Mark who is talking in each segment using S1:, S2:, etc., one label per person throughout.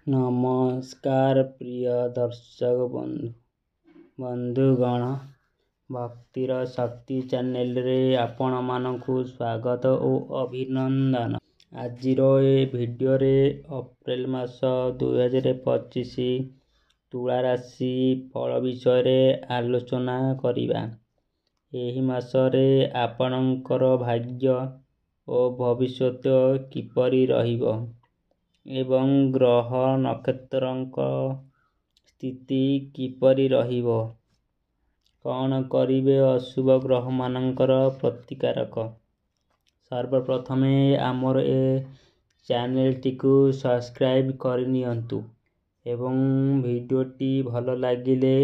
S1: ନମସ୍କାର ପ୍ରିୟ ଦର୍ଶକ ବନ୍ଧୁଗଣ, ଭକ୍ତିର ଶକ୍ତି ଚ୍ୟାନେଲରେ ଆପଣମାନଙ୍କୁ ସ୍ୱାଗତ ଓ ଅଭିନନ୍ଦନ। ଆଜିର ଏ ଭିଡ଼ିଓରେ ଏପ୍ରିଲ ମାସ 2025 ତୁଳା ରାଶି ଫଳ ବିଷୟରେ ଆଲୋଚନା କରିବା। ଏହି ମାସରେ ଆପଣଙ୍କର ଭାଗ୍ୟ ଓ ଭବିଷ୍ୟତ କିପରି ରହିବ ଏବଂ ଗ୍ରହ ନକ୍ଷତ୍ରଙ୍କ ସ୍ଥିତି କିପରି ରହିବ, କ'ଣ କରିବେ ଅଶୁଭ ଗ୍ରହମାନଙ୍କର ପ୍ରତିକାରକ। ସର୍ବପ୍ରଥମେ ଆମର ଏ ଚ୍ୟାନେଲଟିକୁ ସବସ୍କ୍ରାଇବ କରିନିଅନ୍ତୁ ଏବଂ ଭିଡ଼ିଓଟି ଭଲ ଲାଗିଲେ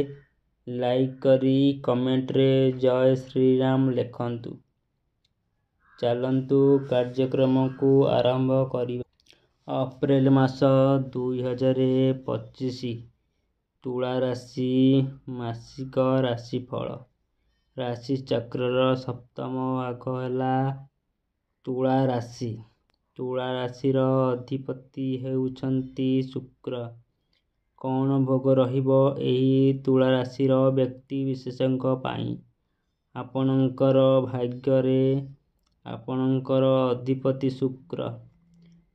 S1: ଲାଇକ୍ କରି କମେଣ୍ଟରେ ଜୟ ଶ୍ରୀରାମ ଲେଖନ୍ତୁ। ଚାଲନ୍ତୁ କାର୍ଯ୍ୟକ୍ରମକୁ ଆରମ୍ଭ କରିବା। ଏପ୍ରିଲ ମାସ 2025 ତୁଳା ରାଶି ମାସିକ ରାଶିଫଳ। ରାଶିଚକ୍ରର ସପ୍ତମ ଭାଗ ହେଲା ତୁଳା ରାଶି। ତୁଳା ରାଶିର ଅଧିପତି ହେଉଛନ୍ତି ଶୁକ୍ର। କ'ଣ ଭୋଗ ରହିବ ଏହି ତୁଳା ରାଶିର ବ୍ୟକ୍ତି ବିଶେଷଙ୍କ ପାଇଁ? ଆପଣଙ୍କର ଭାଗ୍ୟରେ ଆପଣଙ୍କର ଅଧିପତି ଶୁକ୍ର।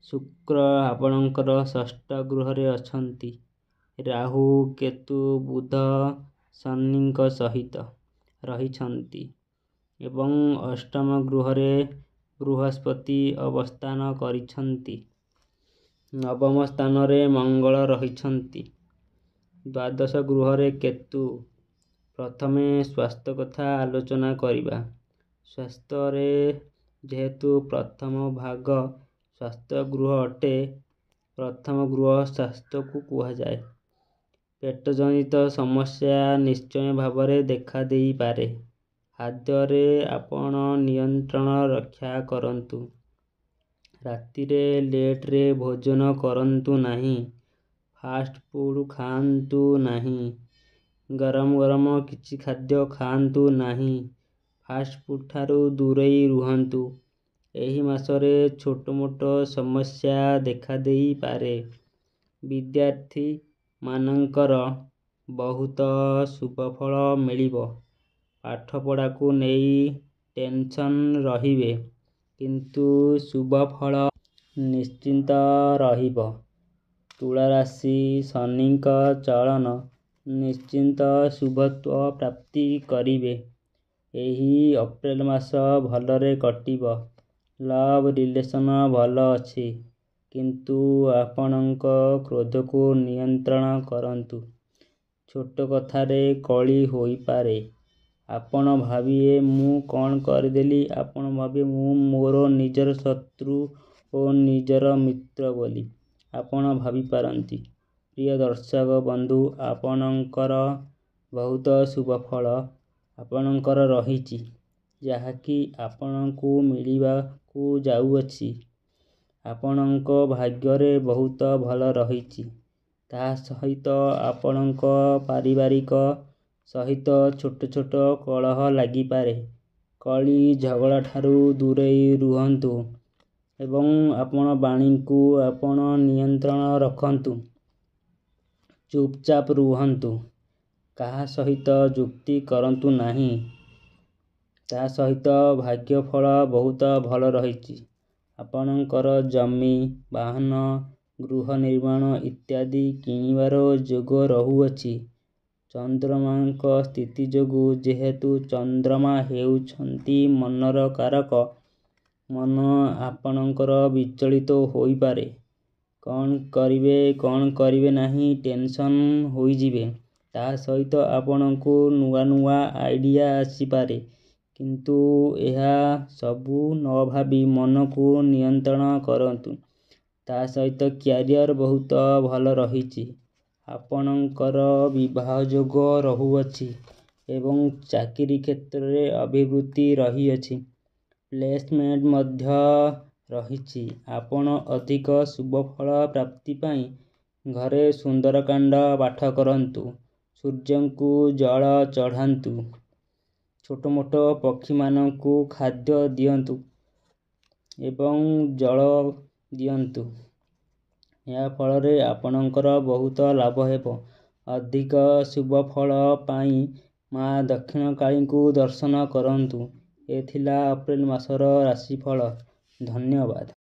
S1: ଶୁକ୍ର ଆପଣଙ୍କର ଷଷ୍ଠ ଗୃହରେ ଅଛନ୍ତି। ରାହୁ, କେତୁ, ବୁଧ, ଶନିଙ୍କ ସହିତ ରହିଛନ୍ତି ଏବଂ ଅଷ୍ଟମ ଗୃହରେ ବୃହସ୍ପତି ଅବସ୍ଥାନ କରିଛନ୍ତି। ନବମ ସ୍ଥାନରେ ମଙ୍ଗଳ ରହିଛନ୍ତି। ଦ୍ୱାଦଶ ଗୃହରେ କେତୁ। ପ୍ରଥମେ ସ୍ୱାସ୍ଥ୍ୟ କଥା ଆଲୋଚନା କରିବା। ସ୍ୱାସ୍ଥ୍ୟରେ ଯେହେତୁ ପ୍ରଥମ ଭାଗ ସ୍ୱାସ୍ଥ୍ୟ ଗୃହ ଅଟେ, ପ୍ରଥମ ଗୃହ ସ୍ୱାସ୍ଥ୍ୟକୁ କୁହାଯାଏ। ପେଟଜନିତ ସମସ୍ୟା ନିଶ୍ଚୟ ଭାବରେ ଦେଖା ଦେଇପାରେ। ଖାଦ୍ୟରେ ଆପଣ ନିୟନ୍ତ୍ରଣ ରକ୍ଷା କରନ୍ତୁ। ରାତିରେ ଲେଟ୍ରେ ଭୋଜନ କରନ୍ତୁ ନାହିଁ। ଫାଷ୍ଟ ଫୁଡ୍ ଖାଆନ୍ତୁ ନାହିଁ। ଗରମ ଗରମ କିଛି ଖାଦ୍ୟ ଖାଆନ୍ତୁ ନାହିଁ। ଫାଷ୍ଟ ଫୁଡ୍ ଠାରୁ ଦୂରେଇ ରୁହନ୍ତୁ। ଏହି ମାସରେ ଛୋଟମୋଟ ସମସ୍ୟା ଦେଖାଦେଇପାରେ। ବିଦ୍ୟାର୍ଥୀମାନଙ୍କର ବହୁତ ଶୁଭଫଳ ମିଳିବ। ପାଠପଢ଼ାକୁ ନେଇ ଟେନସନ୍ ରହିବେ, କିନ୍ତୁ ଶୁଭଫଳ ନିଶ୍ଚିତ ରହିବ। ତୁଳା ରାଶି ଶନିଙ୍କ ଚଳନ ନିଶ୍ଚିତ ଶୁଭତ୍ୱ ପ୍ରାପ୍ତି କରିବେ। ଏହି ଏପ୍ରିଲ ମାସ ଭଲରେ କଟିବ। ଲଭ୍ ରିଲେସନ୍ ଭଲ ଅଛି, କିନ୍ତୁ ଆପଣଙ୍କ କ୍ରୋଧକୁ ନିୟନ୍ତ୍ରଣ କରନ୍ତୁ। ଛୋଟ କଥାରେ କଳି ହୋଇପାରେ। ଆପଣ ଭାବିବେ ମୁଁ କ'ଣ କରିଦେଲି। ଆପଣ ଭାବିବେ ମୁଁ ମୋର ନିଜର ଶତ୍ରୁ ଓ ନିଜର ମିତ୍ର ବୋଲି ଆପଣ ଭାବିପାରନ୍ତି। ପ୍ରିୟ ଦର୍ଶକ ବନ୍ଧୁ, ଆପଣଙ୍କର ବହୁତ ଶୁଭଫଳ ଆପଣଙ୍କର ରହିଛି, ଯାହାକି ଆପଣଙ୍କୁ ମିଳିବାକୁ ଯାଉଅଛି। ଆପଣଙ୍କ ଭାଗ୍ୟରେ ବହୁତ ଭଲ ରହିଛି। ତା ସହିତ ଆପଣଙ୍କ ପାରିବାରିକ ସହିତ ଛୋଟ ଛୋଟ କଳହ ଲାଗିପାରେ। କଳି ଝଗଡ଼ାଠାରୁ ଦୂରେଇ ରୁହନ୍ତୁ ଏବଂ ଆପଣ ବାଣୀକୁ ଆପଣ ନିୟନ୍ତ୍ରଣ ରଖନ୍ତୁ। ଚୁପଚାପ ରୁହନ୍ତୁ। କାହା ସହିତ ଯୁକ୍ତି କରନ୍ତୁ ନାହିଁ। ତା ସହିତ ଭାଗ୍ୟଫଳ ବହୁତ ଭଲ ରହିଛି। ଆପଣଙ୍କର ଜମି, ବାହନ, ଗୃହ ନିର୍ମାଣ ଇତ୍ୟାଦି କିଣିବାର ଯୋଗ ରହୁଅଛି। ଚନ୍ଦ୍ରମାଙ୍କ ସ୍ଥିତି ଯୋଗୁଁ, ଯେହେତୁ ଚନ୍ଦ୍ରମା ହେଉଛନ୍ତି ମନର କାରକ, ମନ ଆପଣଙ୍କର ବିଚଳିତ ହୋଇପାରେ। କ'ଣ କରିବେ କ'ଣ କରିବେ ନାହିଁ ଟେନସନ୍ ହୋଇଯିବେ। ତା ସହିତ ଆପଣଙ୍କୁ ନୂଆ ନୂଆ ଆଇଡିଆ ଆସିପାରେ, କିନ୍ତୁ ଏହା ସବୁ ନ ଭାବି ମନକୁ ନିୟନ୍ତ୍ରଣ କରନ୍ତୁ। ତା ସହିତ କ୍ୟାରିୟର ବହୁତ ଭଲ ରହିଛି। ଆପଣଙ୍କର ବିବାହ ଯୋଗ ରହୁଅଛି ଏବଂ ଚାକିରି କ୍ଷେତ୍ରରେ ଅଭିବୃଦ୍ଧି ରହିଅଛି। ପ୍ଲେସମେଣ୍ଟ ମଧ୍ୟ ରହିଛି। ଆପଣ ଅଧିକ ଶୁଭଫଳ ପ୍ରାପ୍ତି ପାଇଁ ଘରେ ସୁନ୍ଦରକାଣ୍ଡ ପାଠ କରନ୍ତୁ। ସୂର୍ଯ୍ୟଙ୍କୁ ଜଳ ଚଢ଼ାନ୍ତୁ। ଛୋଟମୋଟ ପକ୍ଷୀମାନଙ୍କୁ ଖାଦ୍ୟ ଦିଅନ୍ତୁ ଏବଂ ଜଳ ଦିଅନ୍ତୁ। ଏହା ଫଳରେ ଆପଣଙ୍କର ବହୁତ ଲାଭ ହେବ। ଅଧିକ ଶୁଭ ଫଳ ପାଇଁ ମା ଦକ୍ଷିଣକାଳୀଙ୍କୁ ଦର୍ଶନ କରନ୍ତୁ। ଏ ଥିଲା ଏପ୍ରିଲ ମାସର ରାଶିଫଳ। ଧନ୍ୟବାଦ।